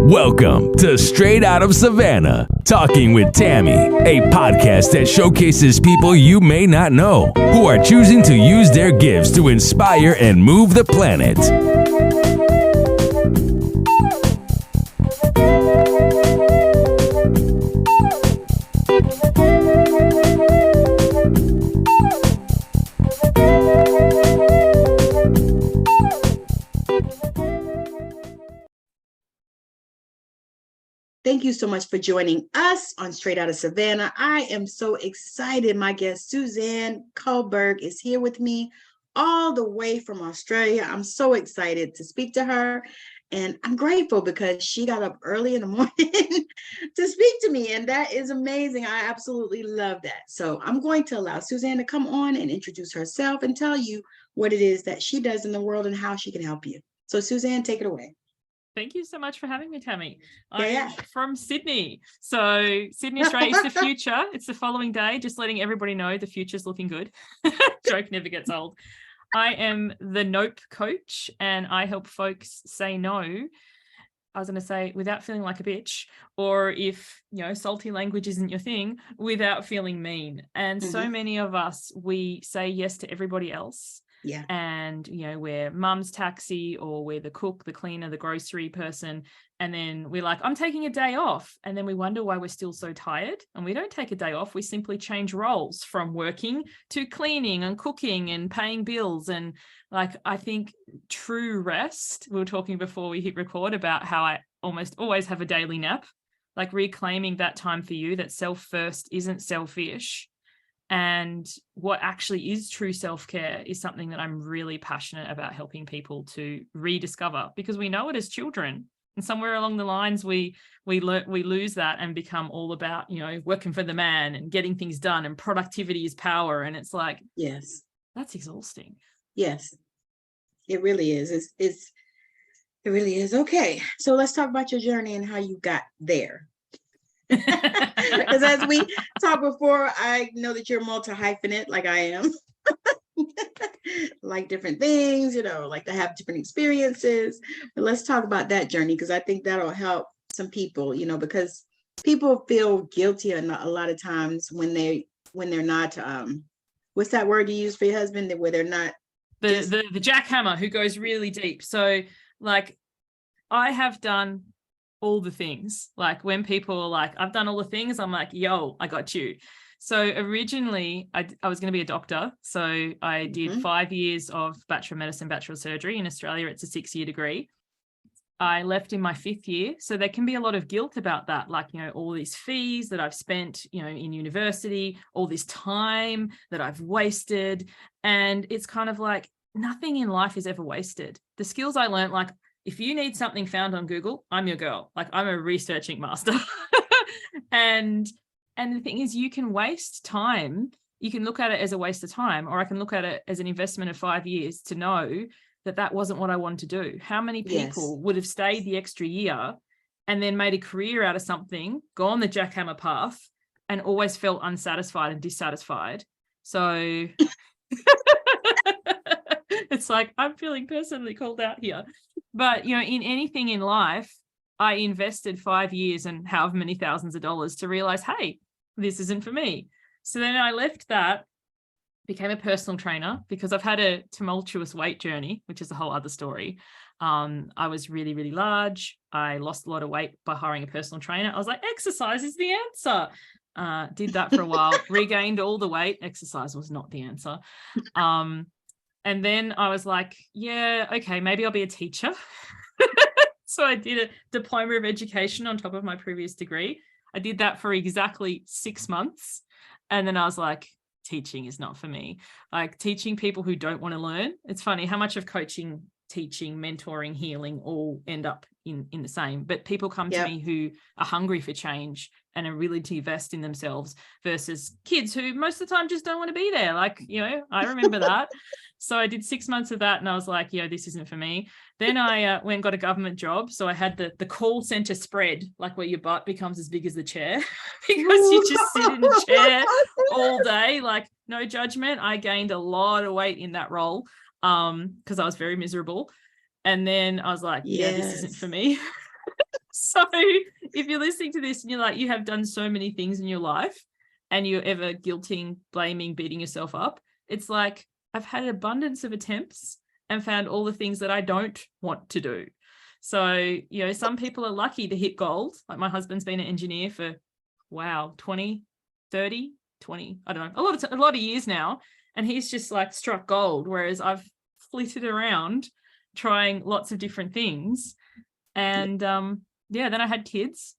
Welcome to Straight Out of Savannah, Talking with Tammi, a podcast that showcases people you may not know who are choosing to use their gifts to inspire and move the planet. Thank you so much for joining us on Straight Out of Savannah. I am so excited. My guest, Suzanne Culberg, is here with me all the way from Australia. I'm so excited to speak to her. And I'm grateful because she got up early in the morning to speak to me. And that is amazing. I absolutely love that. So I'm going to allow Suzanne to come on and introduce herself and tell you what it is that she does in the world and how she can help you. So Suzanne, take it away. Thank you so much for having me, Tammi. I'm from Sydney. So Sydney, Australia is the future. It's the following day, just letting everybody know the future's looking good. Joke never gets old. I am the Nope coach and I help folks say no. I was going to say without feeling like a bitch, or if, salty language isn't your thing, without feeling mean. And so many of us, we say yes to everybody else. Yeah. And, we're mum's taxi or we're the cook, the cleaner, the grocery person. And then we're like, I'm taking a day off. And then we wonder why we're still so tired. And we don't take a day off. We simply change roles from working to cleaning and cooking and paying bills. And I think true rest, we were talking before we hit record about how I almost always have a daily nap, like reclaiming that time for you, that self first isn't selfish. And what actually is true self-care is something that I'm really passionate about helping people to rediscover, because we know it as children. And somewhere along the lines, we lose that and become all about, working for the man and getting things done, and productivity is power. And it's like, yes, that's exhausting. Yes, it really is. It really is. Okay. So let's talk about your journey and how you got there. Because as we talked before, I know that you're multi-hyphenate like I am. Like different things, like to have different experiences. But let's talk about that journey, because I think that'll help some people, because people feel guilty a lot of times when they're not what's that word you use for your husband, where they're not the jackhammer who goes really deep. So I have done all the things. Like when people are like, I've done all the things, I'm like, yo, I got you. So originally I was going to be a doctor. So I did 5 years of Bachelor of Medicine, Bachelor of Surgery. In Australia, it's a 6-year degree. I left in my 5th year. So there can be a lot of guilt about that. Like, all these fees that I've spent, in university, all this time that I've wasted. And it's kind of like nothing in life is ever wasted. The skills I learned, like, if you need something found on Google, I'm your girl. Like, I'm a researching master. And the thing is, you can waste time. You can look at it as a waste of time, or I can look at it as an investment of 5 years to know that that wasn't what I wanted to do. How many people would have stayed the extra year and then made a career out of something, gone the jackhammer path, and always felt unsatisfied and dissatisfied? So it's like, I'm feeling personally called out here. But, in anything in life, I invested 5 years and however many thousands of dollars to realize, hey, this isn't for me. So then I left that, became a personal trainer, because I've had a tumultuous weight journey, which is a whole other story. I was really, really large. I lost a lot of weight by hiring a personal trainer. I was like, exercise is the answer. Did that for a while, regained all the weight. Exercise was not the answer. And then I was like, yeah, okay, maybe I'll be a teacher. So I did a diploma of education on top of my previous degree. I did that for exactly 6 months. And then I was like, teaching is not for me. Like, teaching people who don't want to learn. It's funny how much of coaching, teaching, mentoring, healing all end up in the same. But people come to me who are hungry for change and are willing to invest in themselves, versus kids who most of the time just don't want to be there. Like, I remember that. So I did 6 months of that and I was like, this isn't for me. Then I went and got a government job. So I had the call center spread, like where your butt becomes as big as the chair because you just sit in the chair all day. Like, no judgment. I gained a lot of weight in that role because I was very miserable. And then I was like, this isn't for me. So if you're listening to this and you're like, you have done so many things in your life and you're ever guilting, blaming, beating yourself up, it's like, I've had an abundance of attempts and found all the things that I don't want to do. So, you know, some people are lucky to hit gold. Like my husband's been an engineer for, 20, 30, 20, I don't know, a lot of years now. And he's just like struck gold. Whereas I've flitted around trying lots of different things. And then I had kids,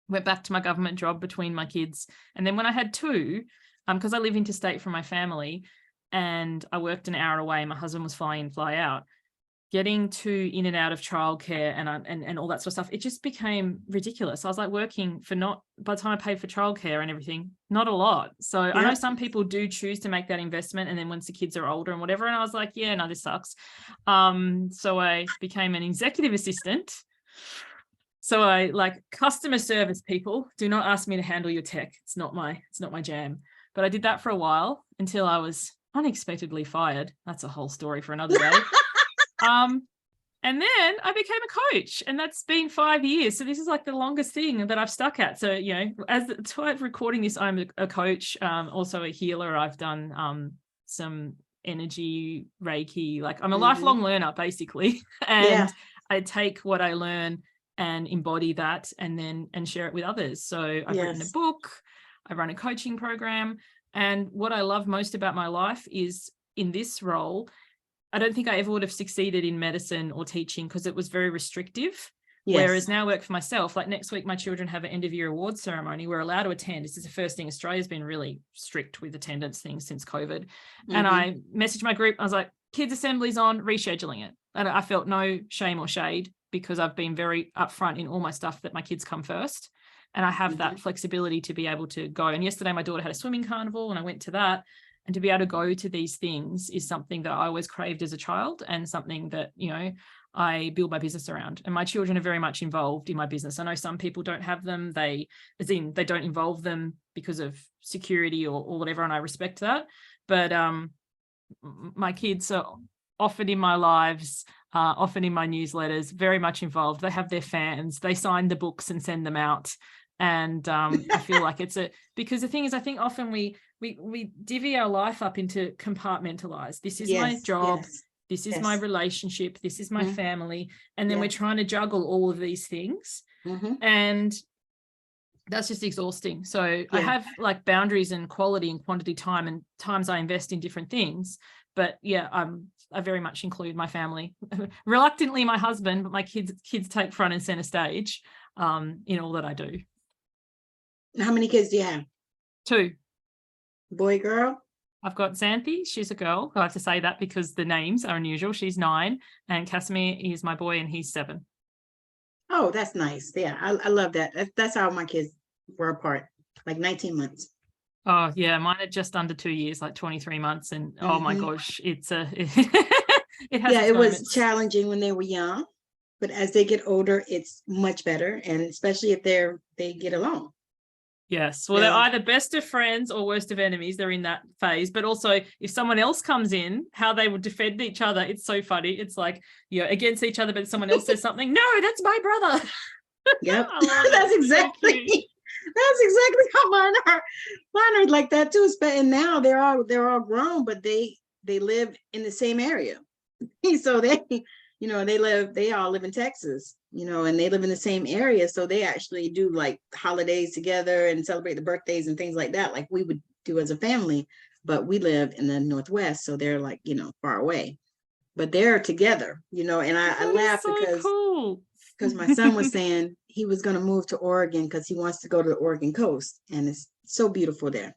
went back to my government job between my kids. And then when I had two, because I live interstate from my family and I worked an hour away, my husband was fly in, fly out, getting to in and out of childcare and all that sort of stuff, it just became ridiculous. I was like working for by the time I paid for childcare and everything, not a lot. So I know some people do choose to make that investment, and then once the kids are older and whatever, and I was like, yeah, no, this sucks. So I became an executive assistant. So I like customer service people. Do not ask me to handle your tech. It's not my jam. But I did that for a while until I was unexpectedly fired. That's a whole story for another day. And then I became a coach, and that's been 5 years. So this is like the longest thing that I've stuck at. So, you know, as the time of recording this, I'm a coach, also a healer. I've done some energy Reiki. Like I'm a lifelong learner, basically. And I take what I learn and embody that and share it with others. So I've written a book, I run a coaching program. And what I love most about my life is in this role, I don't think I ever would have succeeded in medicine or teaching because it was very restrictive. Whereas now I work for myself. Like next week, my children have an end of year awards ceremony. We're allowed to attend. This is the first thing. Australia's been really strict with attendance things since COVID. And I messaged my group. I was like, kids assembly's on, rescheduling it. And I felt no shame or shade because I've been very upfront in all my stuff that my kids come first. And I have that flexibility to be able to go. And yesterday, my daughter had a swimming carnival and I went to that. And to be able to go to these things is something that I always craved as a child, and something that, you know, I build my business around. And my children are very much involved in my business. I know some people don't have them. They don't involve them because of security or whatever. And I respect that. But my kids are often in my lives, often in my newsletters, very much involved. They have their fans. They sign the books and send them out. And I feel like because the thing is, I think often we divvy our life up into compartmentalize. This is my job. This is my relationship. This is my family. And then we're trying to juggle all of these things. And that's just exhausting. So I have like boundaries and quality and quantity time, and times I invest in different things. But I very much include my family. Reluctantly, my husband, but my kids take front and center stage in all that I do. How many kids do you have? 2. Boy, girl? I've got Xanthi. She's a girl. I have to say that because the names are unusual. She's 9. And Casimir is my boy, and he's 7. Oh, that's nice. Yeah, I love that. That's how my kids were apart, like 19 months. Oh, yeah. Mine are just under 2 years, like 23 months. And oh my gosh, it has it was challenging when they were young. But as they get older, it's much better. And especially if they get along. Yes. Well, they're either best of friends or worst of enemies. They're in that phase. But also, if someone else comes in, how they would defend each other. It's so funny. It's like, against each other, but someone else says something. No, that's my brother. Yep. That's exactly how mine are. Mine are like that too. And now they're all grown, but they live in the same area. So they all live in Texas, and they live in the same area. So they actually do like holidays together and celebrate the birthdays and things like that, like we would do as a family. But we live in the Northwest, so they're like, far away. But they're together, and I laugh because my son was saying he was going to move to Oregon because he wants to go to the Oregon coast. And it's so beautiful there.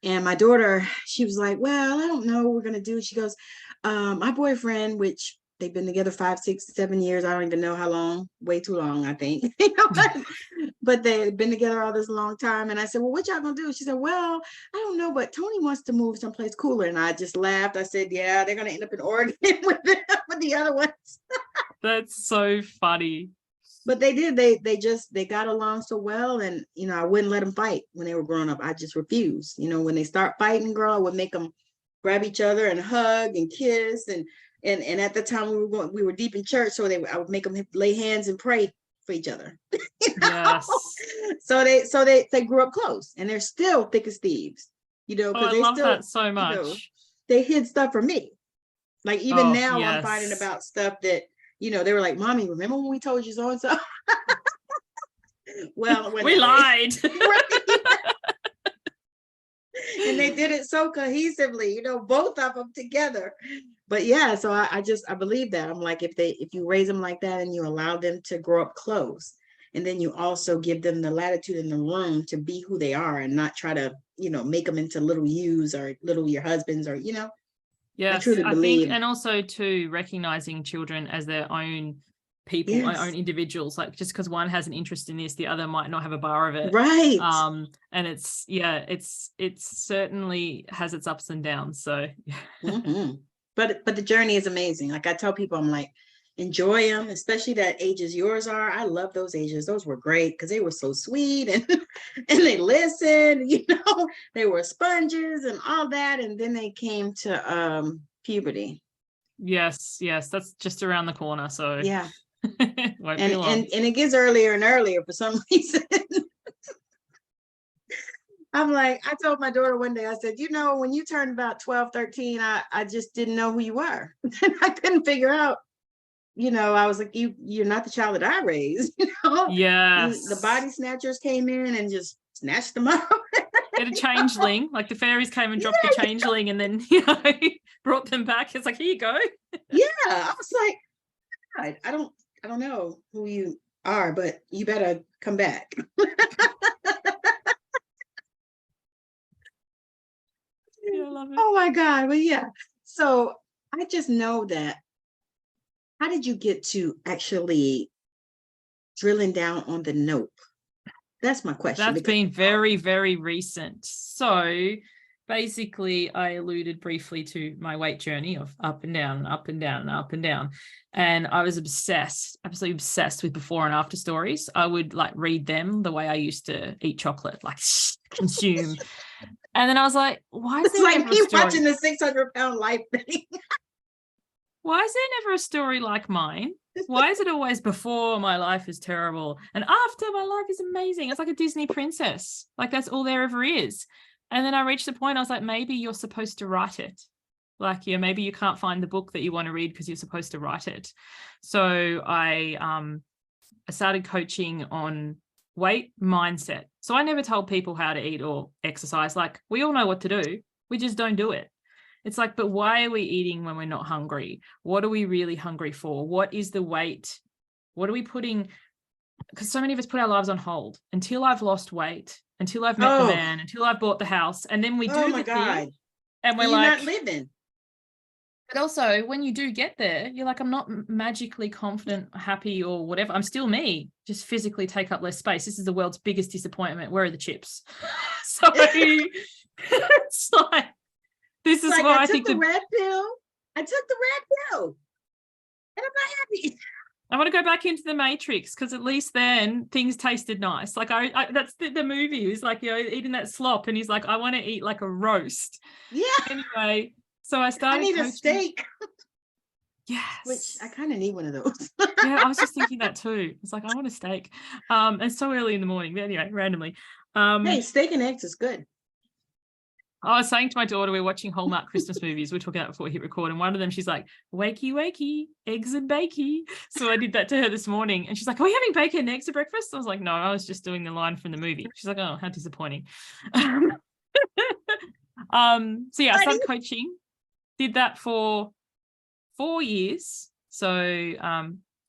And my daughter, she was like, well, I don't know what we're going to do. She goes, my boyfriend, which they've been together 5, 6, 7 years. I don't even know how long, way too long, I think. But they've been together all this long time. And I said, well, what y'all gonna do? She said, well, I don't know, but Tony wants to move someplace cooler. And I just laughed. I said, yeah, they're gonna end up in Oregon with the other ones. That's so funny. But they did. They got along so well. And, I wouldn't let them fight when they were growing up. I just refused. When they start fighting, girl, I would make them grab each other and hug and kiss. And at the time we were deep in church, so I would make them lay hands and pray for each other. Yes. So they grew up close, and they're still thick as thieves, Oh, because I they love still, that so much. they hid stuff from me. Like even Oh, now, I'm yes. finding about stuff that, they were like, "Mommy, remember when we told you so and so?" Well, we lied. And they did it so cohesively, both of them together. But yeah, so I believe that. I'm like, if you raise them like that and you allow them to grow up close, and then you also give them the latitude and the room to be who they are, and not try to, make them into little yous or little your husbands, or, Yes, I truly believe. think, and also too recognizing children as their own people, Yes. own individuals. Like just because one has an interest in this, the other might not have a bar of it. Right. And it certainly has its ups and downs. So Mm-hmm. But the journey is amazing. Like I tell people, I'm like, enjoy them, especially that ages yours are. I love those ages. Those were great because they were so sweet, and and they listened, they were sponges and all that. And then they came to puberty. Yes, that's just around the corner. So yeah. Won't be long. And it gets earlier and earlier for some reason. I'm like, I told my daughter one day, I said, when you turned about 12, 13, I just didn't know who you were. I couldn't figure out, I was like, you're not the child that I raised, Yes. The body snatchers came in and just snatched them up. Get a changeling, like the fairies came and dropped the changeling and then, brought them back. It's like, here you go. Yeah. I was like, I don't know who you are, but you better come back. Yeah, I love it. Oh my God. But yeah. So I just know that. How did you get to actually drilling down on the nope? That's my question. That's been very, very recent. So basically, I alluded briefly to my weight journey of up and down and up and down and up and down. And I was obsessed, absolutely obsessed with before and after stories. I would like read them the way I used to eat chocolate, like consume. And then I was like, why is there never a story? Watching the 600-pound life thing. Why is there never a story like mine? Why is it always before my life is terrible and after my life is amazing? It's like a Disney princess. Like that's all there ever is. And then I reached the point, I was like, maybe you're supposed to write it. Like, maybe you can't find the book that you want to read because you're supposed to write it. So I started coaching on weight mindset. So I never told people how to eat or exercise. Like we all know what to do. We just don't do it. It's like, but why are we eating when we're not hungry? What are we really hungry for? What is the weight? What are we putting? Because so many of us put our lives on hold until I've lost weight, until I've met the man, until I've bought the house. And then we do the thing and we're like, not living. But also when you do get there, you're like, I'm not magically confident, happy or whatever. I'm still me, just physically take up less space. This is the world's biggest disappointment. Where are the chips? So it's like, this is why I think the red pill. I took the red pill and I'm not happy. I want to go back into the Matrix because at least then things tasted nice. Like I that's the movie. He's like, eating that slop and he's like, I want to eat like a roast. Yeah. Anyway, so I started. I need a steak. Yes. Which I kind of need one of those. Yeah, I was just thinking that too. It's like, I want a steak. It's so early in the morning. But anyway, randomly. Hey, steak and eggs is good. I was saying to my daughter, we're watching Hallmark Christmas movies. We're talking about before we hit record. And one of them, she's like, wakey, wakey, eggs and bakey. So I did that to her this morning. And she's like, are we having bacon and eggs for breakfast? I was like, no, I was just doing the line from the movie. She's like, oh, how disappointing. So yeah, I started coaching. Did that for 4 years. So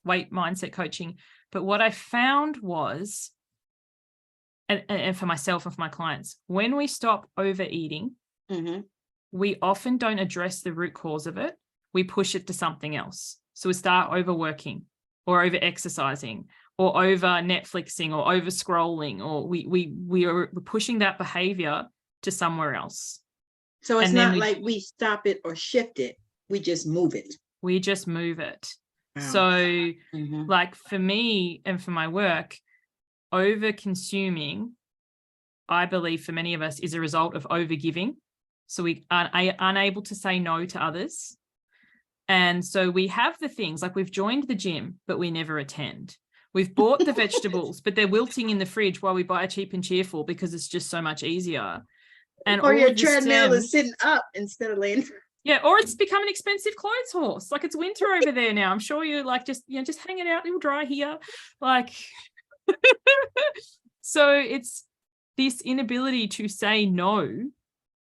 weight mindset coaching. But what I found was, and for myself and for my clients, when we stop overeating, we often don't address the root cause of it. We push it to something else. So we start overworking or over exercising or over Netflixing or over scrolling, or we are pushing that behavior to somewhere else. So it's not like we stop it or shift it. We just move it. We just move it. Wow. So like for me and for my work, over consuming, I believe for many of us is a result of over giving. So we are unable to say no to others. And so we have the things like we've joined the gym, but we never attend. We've bought the vegetables, but they're wilting in the fridge while we buy cheap and cheerful because it's just so much easier. And or all your of this treadmill is stems, sitting up instead of laying. yeah, or it's become an expensive clothes horse. Like it's winter over there now. I'm sure you're like just hang it out, it'll dry here. Like so it's this inability to say no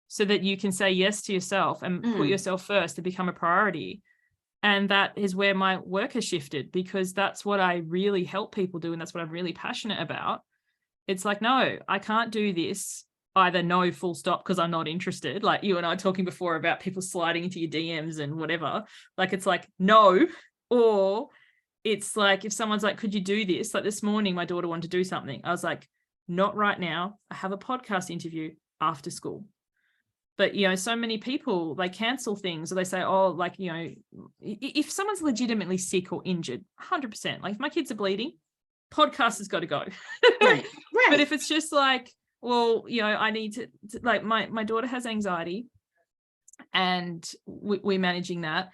so that you can say yes to yourself and put yourself first to become a priority. And that is where my work has shifted, because that's what I really help people do. And that's what I'm really passionate about. It's like, no, I can't do this. Either no, full stop, because I'm not interested. Like you and I talking before about people sliding into your DMs and whatever. Like, it's like, no. Or it's like, if someone's like, could you do this? Like this morning, my daughter wanted to do something. I was like, not right now. I have a podcast interview after school. But, so many people, they cancel things, or they say, oh, like, if someone's legitimately sick or injured, 100%, like if my kids are bleeding, podcast has got to go. Right. But if it's just like, well, I need to like my daughter has anxiety and we're managing that.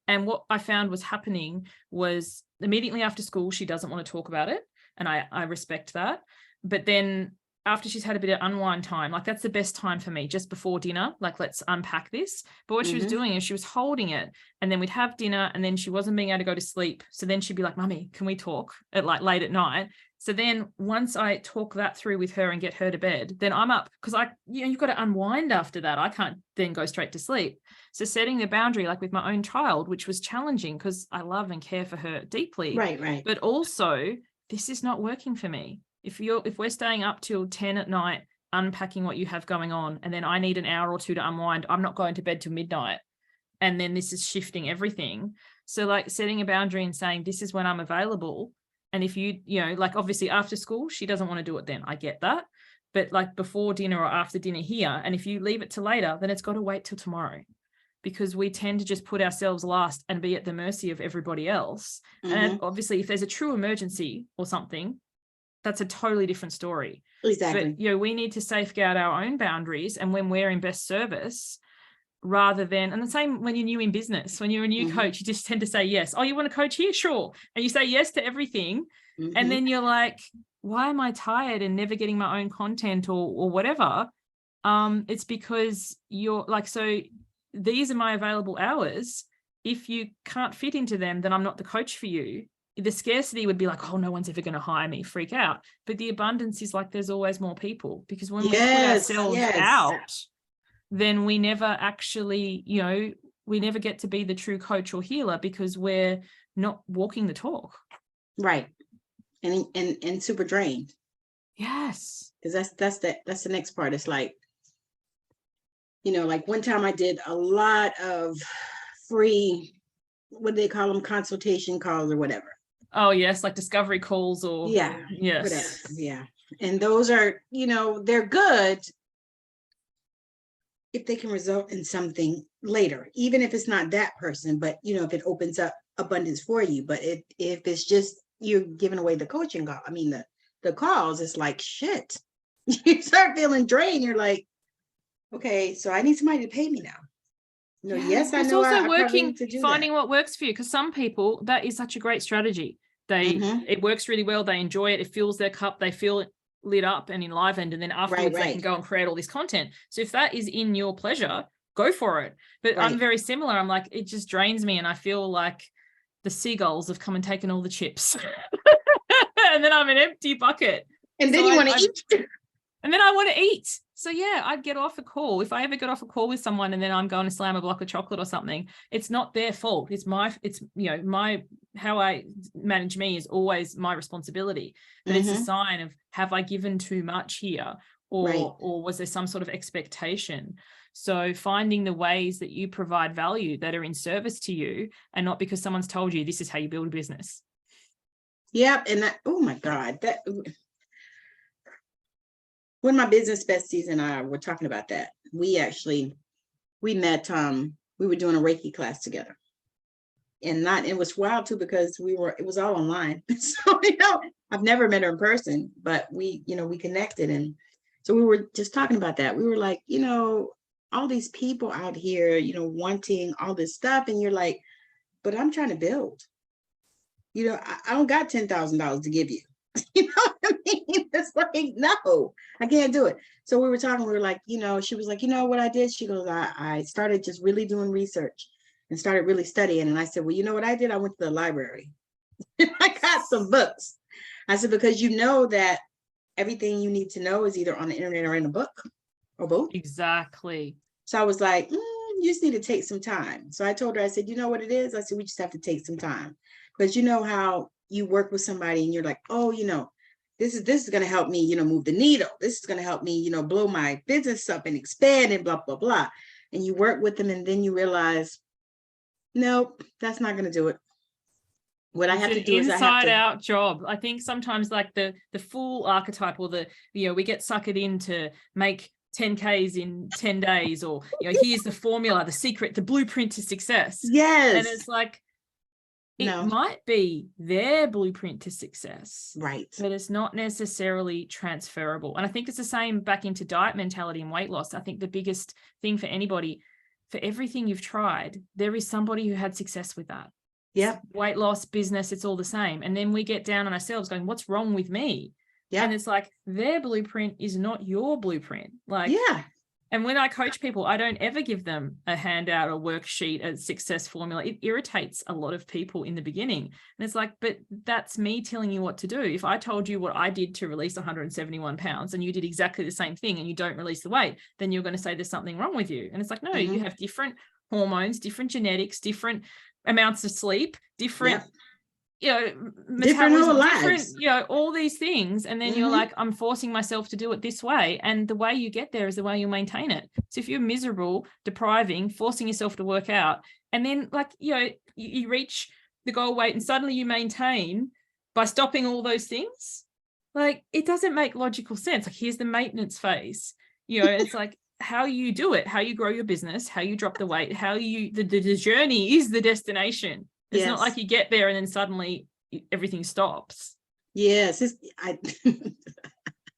And what I found was happening was immediately after school, she doesn't want to talk about it. And I respect that. But then after she's had a bit of unwind time, like that's the best time for me, just before dinner, like let's unpack this. But what she was doing is she was holding it, and then we'd have dinner, and then she wasn't being able to go to sleep. So then she'd be like, Mummy, can we talk at like late at night? So then once I talk that through with her and get her to bed, then I'm up, because you've got to unwind after that. I can't then go straight to sleep. So setting the boundary, like with my own child, which was challenging because I love and care for her deeply. Right. But also, this is not working for me. If we're staying up till 10 at night, unpacking what you have going on, and then I need an hour or two to unwind, I'm not going to bed till midnight. And then this is shifting everything. So like setting a boundary and saying, this is when I'm available. And if like obviously after school, she doesn't want to do it then. I get that. But like before dinner or after dinner here, and if you leave it to later, then it's got to wait till tomorrow, because we tend to just put ourselves last and be at the mercy of everybody else. And obviously if there's a true emergency or something, that's a totally different story. Exactly. But, we need to safeguard our own boundaries, and when we're in best service, rather than, and the same when you're new in business, when you're a new coach, you just tend to say yes. Oh, you want to coach here? Sure. And you say yes to everything. And then you're like, why am I tired and never getting my own content or whatever? It's because you're like, so these are my available hours. If you can't fit into them, then I'm not the coach for you. The scarcity would be like, oh, no one's ever going to hire me, freak out. But the abundance is like, there's always more people, because when we put ourselves out, then we never actually, we never get to be the true coach or healer, because we're not walking the talk. Right. And super drained. Yes. Because that's the next part. It's like, like one time I did a lot of free, what do they call them, consultation calls or whatever. Oh yes, like discovery calls or yes, whatever. Yeah. And those are, they're good if they can result in something later, even if it's not that person, but if it opens up abundance for you. But if it's just you're giving away the coaching call, the calls, it's like shit. You start feeling drained. You're like, okay, so I need somebody to pay me now. Yes, I know. It's also working, finding what works for you, because some people, that is such a great strategy. It works really well. They enjoy it. It fills their cup. They feel lit up and enlivened, and then afterwards they can go and create all this content. So if that is in your pleasure, go for it. But I'm very similar. I'm like, it just drains me, and I feel like the seagulls have come and taken all the chips. And then I'm an empty bucket. And then you want to eat. And then I want to eat. So yeah, I'd get off a call. If I ever get off a call with someone and then I'm going to slam a block of chocolate or something, it's not their fault. It's how I manage me is always my responsibility. But it's a sign of, have I given too much here? Or was there some sort of expectation? So finding the ways that you provide value that are in service to you, and not because someone's told you this is how you build a business. Yep. And that, oh my God, that when my business besties and I were talking about that, we met, we were doing a Reiki class together. And it was wild too, because it was all online. So, I've never met her in person, but we connected. And so we were just talking about that. We were like, all these people out here, wanting all this stuff. And you're like, but I'm trying to build, I don't got $10,000 to give you. You know what I mean? It's like, no, I can't do it. So we were talking, we were like, she was like, what I did? She goes, I started just really doing research and started really studying. And I said, well, you know what I did? I went to the library. I got some books. I said, because that everything you need to know is either on the internet or in a book or both. Exactly. So I was like, you just need to take some time. So I told her, I said, you know what it is? I said, we just have to take some time. Because you know how you work with somebody and you're like, oh, this is going to help me, move the needle. This is going to help me, blow my business up and expand and blah, blah, blah. And you work with them and then you realize, nope, that's not going to do it. What I have to do is inside out job. I think sometimes like the fool archetype or we get suckered in to make 10Ks in 10 days or, here's the formula, the secret, the blueprint to success. Yes. And it's like, it might be their blueprint to success. Right. But it's not necessarily transferable. And I think it's the same back into diet mentality and weight loss. I think the biggest thing for anybody, for everything you've tried, there is somebody who had success with that. Yeah. Weight loss, business, it's all the same. And then we get down on ourselves going, what's wrong with me? Yeah. And it's like their blueprint is not your blueprint. Like, yeah. And when I coach people, I don't ever give them a handout, a worksheet, a success formula. It irritates a lot of people in the beginning. And it's like, but that's me telling you what to do. If I told you what I did to release 171 pounds and you did exactly the same thing and you don't release the weight, then you're going to say there's something wrong with you. And it's like, no, you have different hormones, different genetics, different amounts of sleep, different, metabolism, different, all these things. And then you're like, I'm forcing myself to do it this way. And the way you get there is the way you maintain it. So if you're miserable, depriving, forcing yourself to work out, and then like, you reach the goal weight and suddenly you maintain by stopping all those things, like it doesn't make logical sense. Like here's the maintenance phase, it's like, how you do it, how you grow your business, how you drop the weight, how you, the journey is the destination. It's not like you get there and then suddenly everything stops. Yes.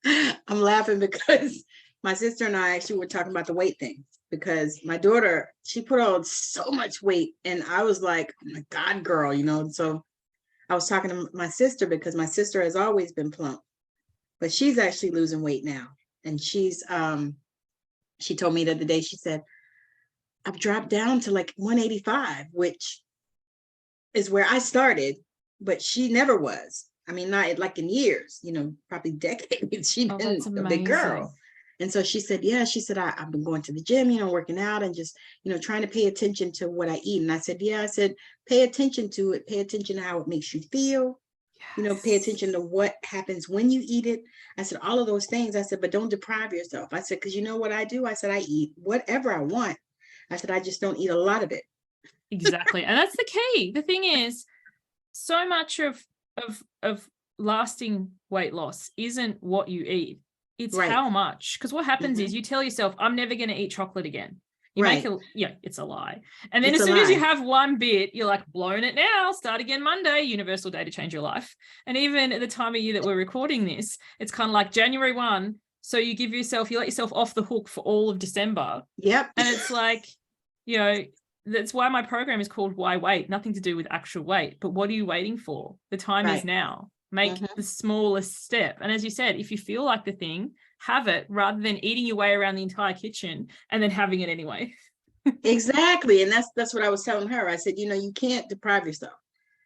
I'm laughing because my sister and I actually were talking about the weight thing because my daughter, she put on so much weight and I was like, oh my God, girl, so I was talking to my sister because my sister has always been plump, but she's actually losing weight now. And she's, she told me the other day, she said, I've dropped down to like 185, which is where I started, but she never was. I mean, not like in years, probably decades. She's been a big girl. And so she said, I've been going to the gym, working out and just, trying to pay attention to what I eat. And I said, pay attention to it. Pay attention to how it makes you feel. Yes. Pay attention to what happens when you eat it. I said, all of those things. I said, but don't deprive yourself. I said, because you know what I do? I said, I eat whatever I want. I said, I just don't eat a lot of it. Exactly. And that's the key. The thing is, so much of lasting weight loss isn't what you eat. It's how much. Because what happens is you tell yourself, I'm never going to eat chocolate again. You make it's a lie. And then as soon as you have one bit, you're like, blown it now, start again Monday, universal day to change your life. And even at the time of year that we're recording this, it's kind of like January 1. So you let yourself off the hook for all of December. Yep. And it's like, that's why my program is called Why Wait? Nothing to do with actual weight, but what are you waiting for? The time is now. Make the smallest step. And as you said, if you feel like the thing, have it rather than eating your way around the entire kitchen and then having it anyway. Exactly. And that's what I was telling her. I said, you can't deprive yourself.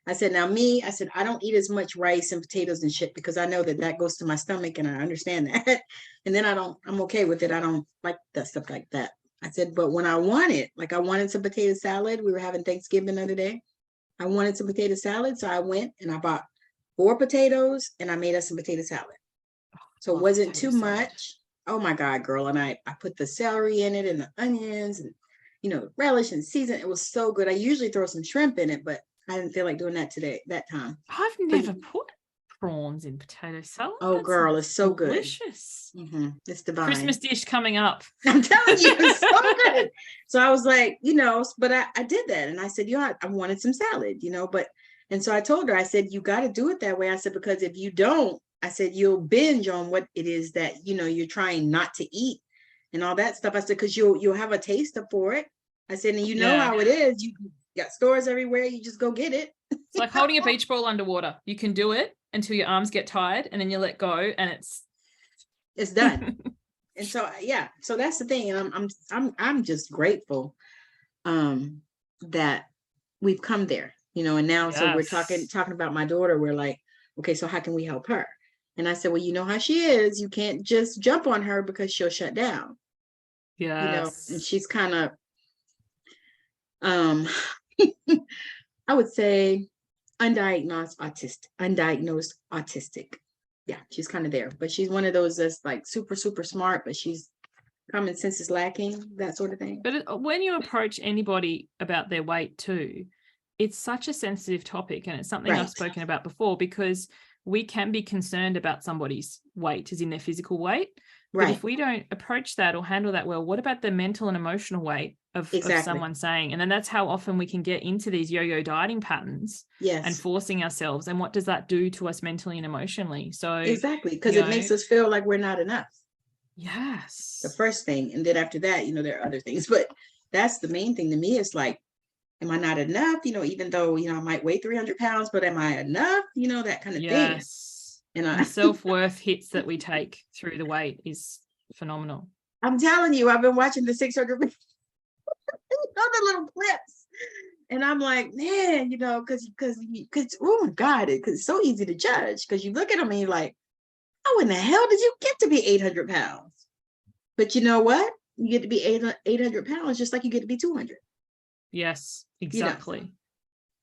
I said, I don't eat as much rice and potatoes and shit because I know that goes to my stomach and I understand that. And then I'm okay with it. I don't like that stuff like that. I said, but when I wanted some potato salad, we were having Thanksgiving the other day. I wanted some potato salad. So I went and I bought 4 potatoes and I made us some potato salad. So it wasn't too much. Oh my God, girl. And I put the celery in it and the onions and, relish and season. It was so good. I usually throw some shrimp in it, but I didn't feel like doing that that time. I've never put prawns in potato salad. Oh, girl, it's so good. Delicious. It's divine. Christmas dish coming up. I'm telling you, it's so good. So I was like, but I did that. And I said, I wanted some salad, and so I told her, I said, you got to do it that way. I said, because if you don't, I said, you'll binge on what it is that, you're trying not to eat and all that stuff. I said, because you'll have a taste for it. I said, and how it is. got stores everywhere. You just go get it. It's like holding a beach ball underwater. You can do it until your arms get tired, and then you let go, and it's done. And so, yeah, so that's the thing. And I'm just grateful that we've come there, and now, so we're talking about my daughter. We're like, okay, so how can we help her? And I said, well, you know how she is. You can't just jump on her because she'll shut down. Yes. And she's kind of, I would say undiagnosed autistic. Yeah, she's kind of there, but she's one of those that's like super, super smart, but she's common sense is lacking, that sort of thing. But when you approach anybody about their weight too, it's such a sensitive topic, and it's something I've spoken about before, because we can be concerned about somebody's weight, as in their physical weight. But if we don't approach that or handle that well, what about the mental and emotional weight of someone saying? And then that's how often we can get into these yo-yo dieting patterns and forcing ourselves. And what does that do to us mentally and emotionally? So exactly, because it makes us feel like we're not enough. Yes. The first thing. And then after that, there are other things, but that's the main thing to me. It's like, am I not enough? Even though, I might weigh 300 pounds, but am I enough? That kind of thing. And the self-worth hits that we take through the weight is phenomenal. I'm telling you, I've been watching the 600, the little clips. And I'm like, man, because oh my God, because it's so easy to judge, because you look at them and you're like, how in the hell did you get to be 800 pounds? But you know what? You get to be 800 pounds just like you get to be 200. Yes, exactly.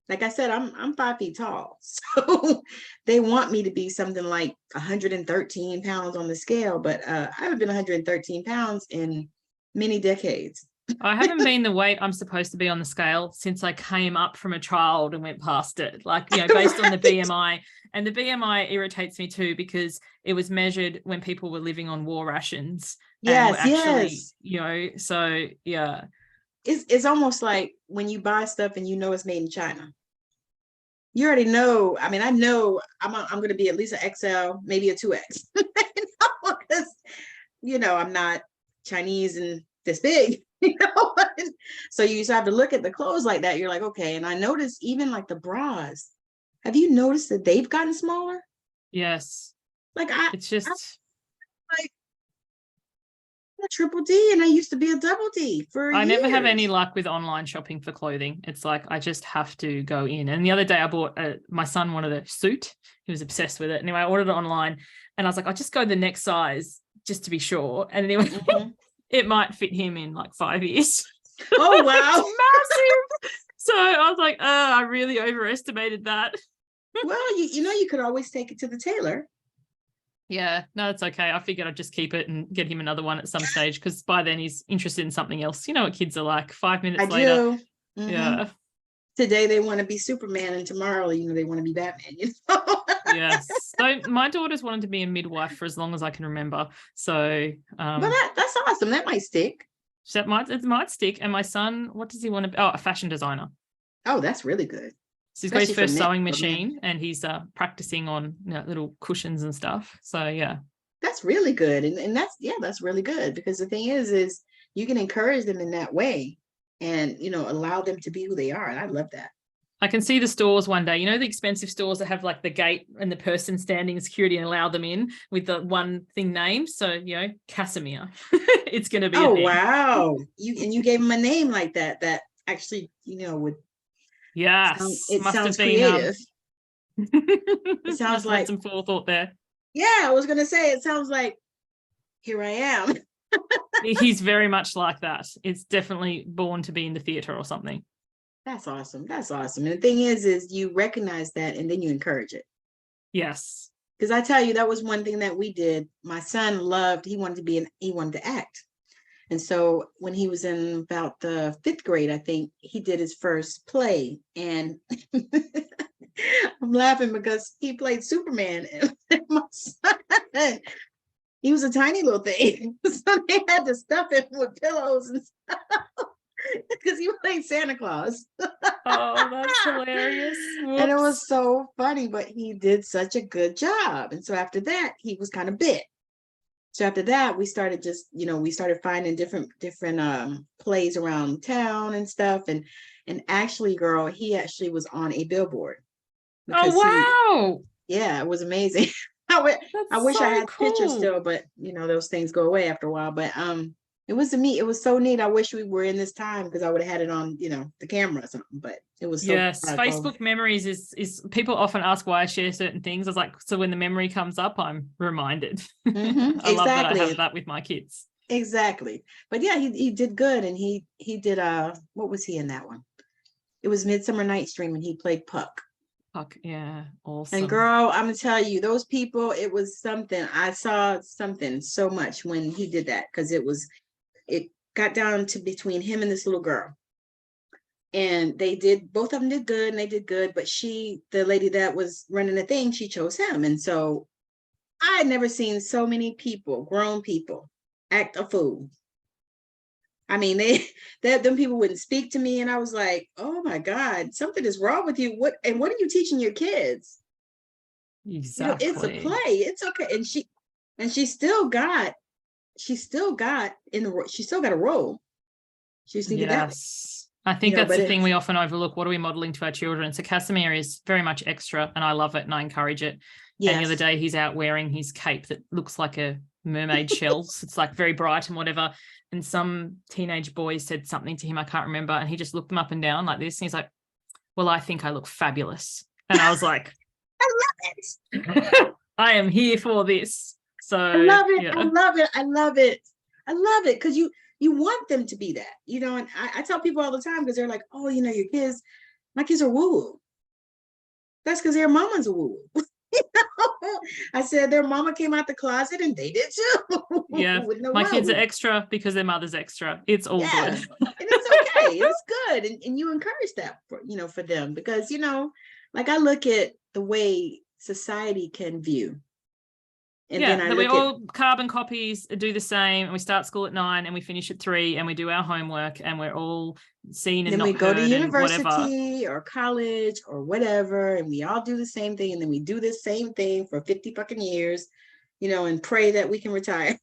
Like I said, I'm 5 feet tall. So they want me to be something like 113 pounds on the scale, but I haven't been 113 pounds in many decades. I haven't been the weight I'm supposed to be on the scale since I came up from a child and went past it, based on the BMI. And the BMI irritates me too, because it was measured when people were living on war rations. Yes. So yeah. It's almost like when you buy stuff and it's made in China. You already know. I mean, I know I'm going to be at least an XL, maybe a 2X. Because, I'm not Chinese and this big, So you just have to look at the clothes like that. You're like, okay. And I noticed even like the bras. Have you noticed that they've gotten smaller? Yes. Like it's just like a triple D, and I used to be a double D for years. Never have any luck with online shopping for clothing. It's like I just have to go in. And the other day I bought my son wanted a suit. He was obsessed with it. Anyway, I ordered it online, and I was like, I'll just go the next size just to be sure. And anyway, it might fit him in like 5 years. Oh wow. It's massive. So I was like, I really overestimated that. Well, you could always take it to the tailor. Yeah, no, it's okay. I figured I'd just keep it and get him another one at some stage, because by then he's interested in something else. You know what kids are like. 5 minutes later. Yeah. Today they want to be Superman, and tomorrow, they want to be Batman. Yes. So my daughter's wanted to be a midwife for as long as I can remember. So but that's awesome. That might stick. So it might stick. And my son, what does he want to be? Oh, a fashion designer. Oh, that's really good. So he's got his first sewing machine, and he's practicing on little cushions and stuff. So yeah, that's really good, and that's really good, because the thing is you can encourage them in that way, and allow them to be who they are, and I love that. I can see the stores one day. The expensive stores that have like the gate and the person standing in security and allow them in with the one thing named. So Casimir, it's going to be. Oh wow! You gave him a name like that. That actually would. Yes, it sounds creative. It sounds like some forethought there. Yeah, I was gonna say, it sounds like, here I am. He's very much like that. It's definitely born to be in the theater or something. That's awesome. That's awesome. And the thing is you recognize that, and then you encourage it. Yes. Because I tell you, that was one thing that we did. My son he wanted to act. And so when he was in about the 5th grade, I think, he did his first play. And I'm laughing because he played Superman. And my son, he was a tiny little thing. So they had to stuff him with pillows and stuff, because he played Santa Claus. Oh, that's hilarious. Whoops. And it was so funny, but he did such a good job. And so after that, he was kind of bit. So after that, we started finding different plays around town and stuff. And And actually, girl, he actually was on a billboard because Oh, wow. Yeah, it was amazing. I That's wish I so had pictures cool. still, but those things go away after a while. But it was It was so neat. I wish we were in this time because I would have had it on, the camera or something. But it was so Yes, cool. Facebook memories is people often ask why I share certain things. I was like, so when the memory comes up, I'm reminded. I love that I have Exactly. that with my kids. Exactly. But yeah, he did good, and he did what was he in that one? It was Midsummer Night's Dream, and he played Puck. Fuck yeah, And awesome. girl, I'm gonna tell you, those people, it was something. I saw something so much when he did that because it got down to between him and this little girl. And both of them did good, and they did good, but the lady that was running the thing, she chose him. And so I had never seen so many people, grown people, act a fool. I mean, them people wouldn't speak to me, and I was like, "Oh my God, something is wrong with you. What are you teaching your kids? It's a Exactly. play. It's okay." And she still got she still got a role. She just needed that one, Yes. I think that's but the thing we often overlook. What are we modeling to our children? So Casimir is very much extra, and I love it and I encourage it. And the other yes. day he's out wearing his cape that looks like a mermaid shell. So it's like very bright and whatever. And some teenage boy said something to him, I can't remember. And he just looked them up and down like this. And he's like, well, I think I look fabulous. And I was like, I love it. I am here for this. So I love it. yeah. I love it. I love it. I love it because you want them to be that, and I tell people all the time because they're like, oh, your kids, my kids are woo-woo. That's because their mama's a woo-woo. I said their mama came out the closet and they did too. Yeah. With no My woo. kids are extra because their mother's extra. It's all Yes. good. And it's okay. It's good. And you encourage that for them because, like I look at the way society can view. And then Yeah, I that we look at all carbon copies, do the same, and we start school at 9 and we finish at 3 and we do our homework and we're all seen and then not we go to heard and whatever. university or college or whatever, and we all do the same thing, and then we do the same thing for 50 fucking years, and pray that we can retire.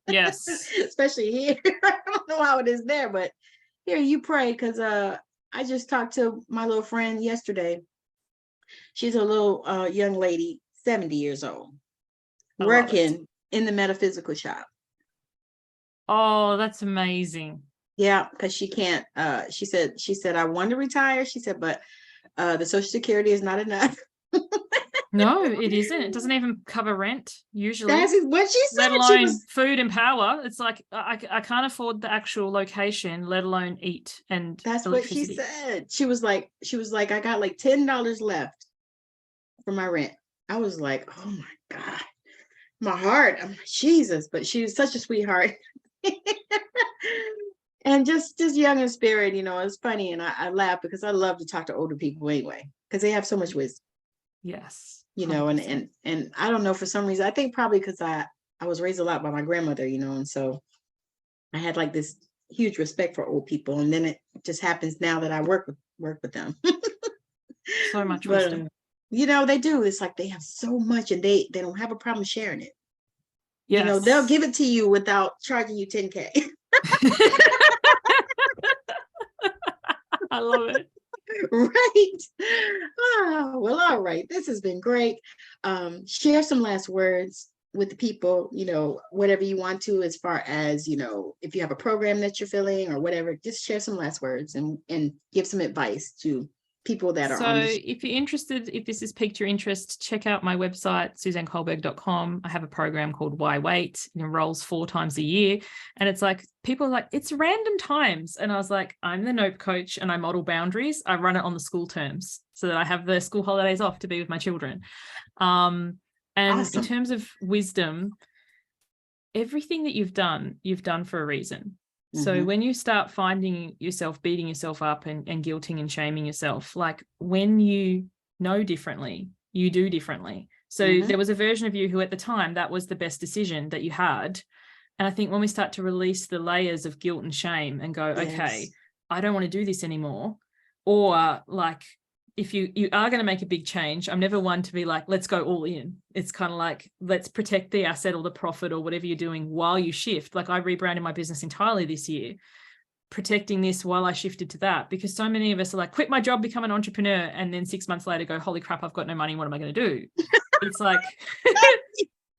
Yes. Especially here. I don't know how it is there, but here you pray because I just talked to my little friend yesterday. She's a little young lady, 70 years old, I love it. working in the metaphysical shop. Oh, that's amazing. Yeah, because she can't. She said I want to retire. She said, but the Social Security is not enough. No, it isn't. It doesn't even cover rent usually. That's what she said. Let She alone was food and power. It's like I can't afford the actual location, let alone eat and That's what she electricity. said. She was like, I got like $10 left for my rent. I was like, oh my God, my heart. I'm like, Jesus, but she was such a sweetheart. And just young in spirit, it's funny. And I laugh because I love to talk to older people anyway, because they have so much wisdom, Yes. and I don't know, for some reason, I think probably because I was raised a lot by my grandmother, and so I had like this huge respect for old people. And then it just happens now that I work with them. So much But wisdom. they do. It's like they have so much and they don't have a problem sharing it. Yes. They'll give it to you without charging you $10K. I love it. Right. Well, all right. This has been great. Share some last words with the people, whatever you want to, as far as, if you have a program that you're filling or whatever, just share some last words and give some advice to people that are on the if you're interested, if this has piqued your interest, check out my website, SuzanneCulberg.com. I have a program called Why Wait. It enrolls 4 times a year. And it's like, people are like, it's random times. And I was like, I'm the NOPE coach and I model boundaries. I run it on the school terms so that I have the school holidays off to be with my children. And Awesome. in terms of wisdom, everything that you've done for a reason. So when you start finding yourself beating yourself up and guilting and shaming yourself, like when you know differently, you do differently. So there was a version of you who at the time, that was the best decision that you had. And I think when we start to release the layers of guilt and shame and go, okay, I don't want to do this anymore. Or like, if you are going to make a big change, I'm never one to be like, let's go all in. It's kind of like, let's protect the asset or the profit or whatever you're doing while you shift. Like I rebranded my business entirely this year. protecting this while I shifted to that, because so many of us are like, quit my job, become an entrepreneur, and then 6 months later go, holy crap, I've got no money, what am I going to do? It's like,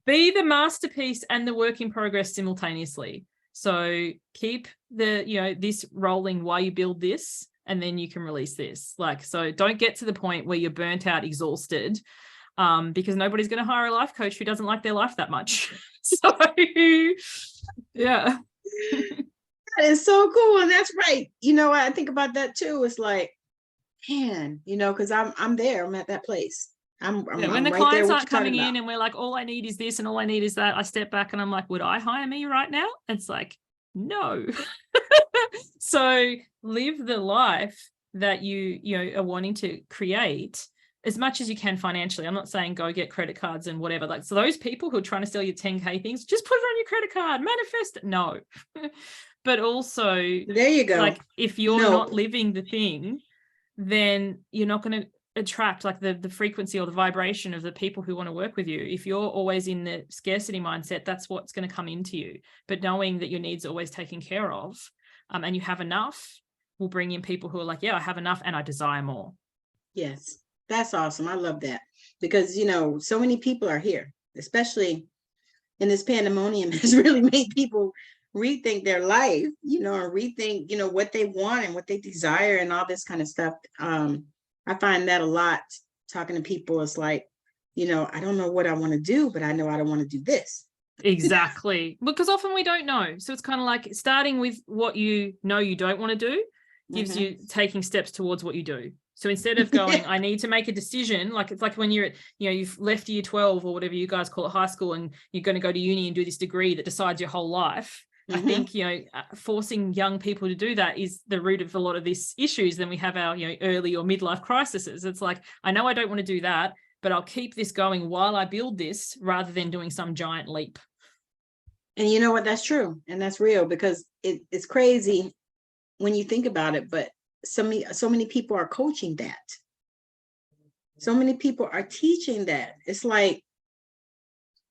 be the masterpiece and the work in progress simultaneously. So keep the, this rolling while you build this, and then you can release this. Like, so don't get to the point where you're burnt out, exhausted, because nobody's going to hire a life coach who doesn't like their life that much. So yeah. That is so cool. And that's right. I think about that too. It's like, man, because I'm there. I'm at that place. I'm when the right clients there aren't coming in and we're like, all I need is this and all I need is that, I step back and I'm like, would I hire me right now? It's like, no. So live the life that you are wanting to create as much as you can financially. I'm not saying go get credit cards and whatever. Like, so those people who are trying to sell you 10K things, just put it on your credit card, manifest it. No. But also, there you go. Like, if you're not living the thing, then you're not going to attract like the frequency or the vibration of the people who want to work with you. If you're always in the scarcity mindset, that's what's going to come into you. But knowing that your needs are always taken care of, and you have enough, will bring in people who are like, yeah, I have enough and I desire more. Yes, that's awesome. I love that, because so many people are here, especially in this pandemonium, has really made people rethink their life, or rethink, what they want and what they desire and all this kind of stuff. I find that a lot talking to people. It's like, I don't know what I want to do, but I know I don't want to do this. Exactly. Because often we don't know. So it's kind of like starting with what you know you don't want to do gives you taking steps towards what you do. So instead of going, I need to make a decision, like it's like when you're at, you've left year 12 or whatever you guys call it, high school, and you're going to go to uni and do this degree that decides your whole life. I think, forcing young people to do that is the root of a lot of these issues. Then we have our, early or midlife crises. It's like, I know I don't want to do that, but I'll keep this going while I build this, rather than doing some giant leap. And you know what? That's true. And that's real, because it's crazy when you think about it, but so many people are coaching that. So many people are teaching that. It's like,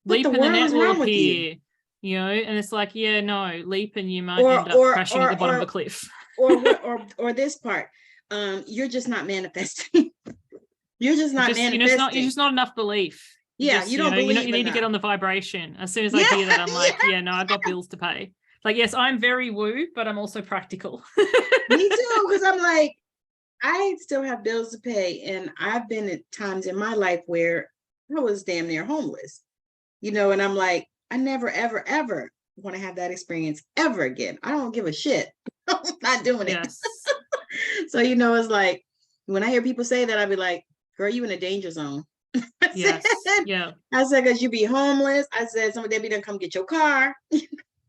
leap in the net will appear. And it's like, yeah, no, leap and you might end up crashing at the bottom of a cliff. or this part, you're just not manifesting. You're just not manifesting. You're just not enough belief. Yeah, you don't believe. You need to get on the vibration. As soon as I hear that, I'm like, yeah, no, I've got bills to pay. Like, yes, I'm very woo, but I'm also practical. Me too, because I'm like, I still have bills to pay, and I've been at times in my life where I was damn near homeless. And I'm like, I never, ever, ever want to have that experience ever again. I don't give a shit. I'm not doing it. Yes. So, it's like, when I hear people say that, I'd be like, girl, you in a danger zone. Yes. Yeah. I said, because you be homeless. I said, somebody be done come get your car.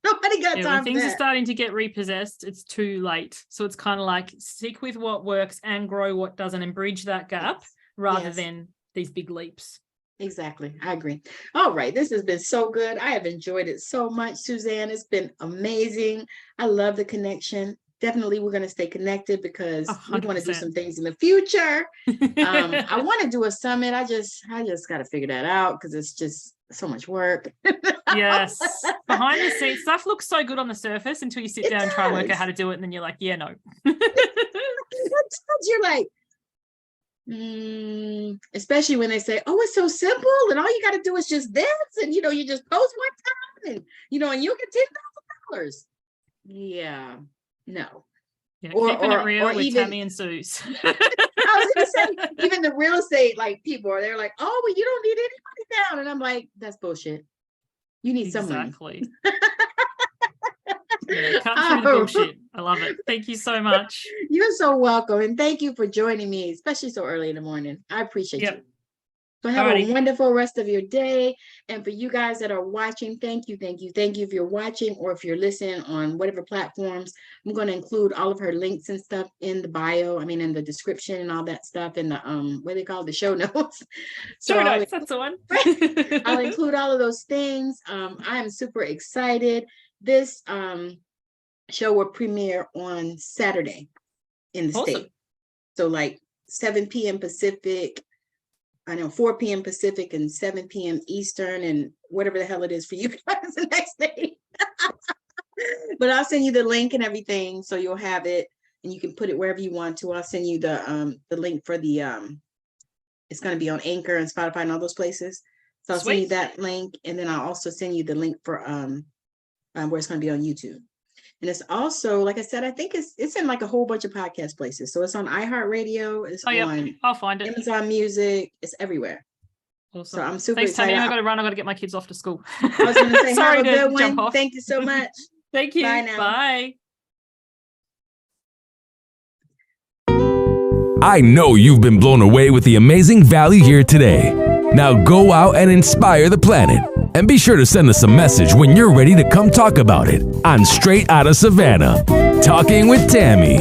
Nobody got time when things for that. Are starting to get repossessed, it's too late. So it's kind of like, stick with what works and grow what doesn't, and bridge that gap rather than these big leaps. Exactly. I agree. All right. This has been so good. I have enjoyed it so much, Suzanne. It's been amazing. I love the connection. Definitely, we're going to stay connected, because 100%. we want to do some things in the future. I want to do a summit. I just got to figure that out, because it's just so much work. Yes. Behind the scenes stuff looks so good on the surface until you sit down and try and work out how to do it. And then you're like, yeah, no. You're like, especially when they say, oh, it's so simple, and all you got to do is just this, and you just post one time, and and you'll get $10,000. Yeah, no. Yeah, keeping it real with even, Tammi and Suze. I was gonna say, even the real estate people they're like, oh, well, you don't need anybody down, and I'm like, that's bullshit. You need someone. Exactly. Yeah, cut through the bullshit. I love it. Thank you so much. You're so welcome, and thank you for joining me, especially so early in the morning. I appreciate you. So have a wonderful rest of your day. And for you guys that are watching, thank you. If you're watching or if you're listening on whatever platforms, I'm going to include all of her links and stuff in the bio. I mean, in the description and all that stuff in the what do they call it? The show notes. Show notes, that's the one. I'll include all of those things. I am super excited. This show will premiere on Saturday in the state. So like 7 p.m. Pacific. I know 4 p.m. Pacific and 7 p.m. Eastern, and whatever the hell it is for you guys the next day. But I'll send you the link and everything, so you'll have it, and you can put it wherever you want to. I'll send you the link for the it's going to be on Anchor and Spotify and all those places. So I'll send you that link, and then I'll also send you the link for where it's going to be on YouTube. And it's also, like I said, I think it's in like a whole bunch of podcast places. So it's on iHeartRadio. It's on I'll find it. Amazon Music. It's everywhere. Awesome. So I'm super Thanks, excited. Tammi. I got to run. I got to get my kids off to school. I was going to say, Sorry have a to good jump one. off. Thank you so much. Thank you. Bye now. Bye. I know you've been blown away with the amazing value here today. Now go out and inspire the planet. And be sure to send us a message when you're ready to come talk about it on Straight Outta Savannah, Talking with Tammi.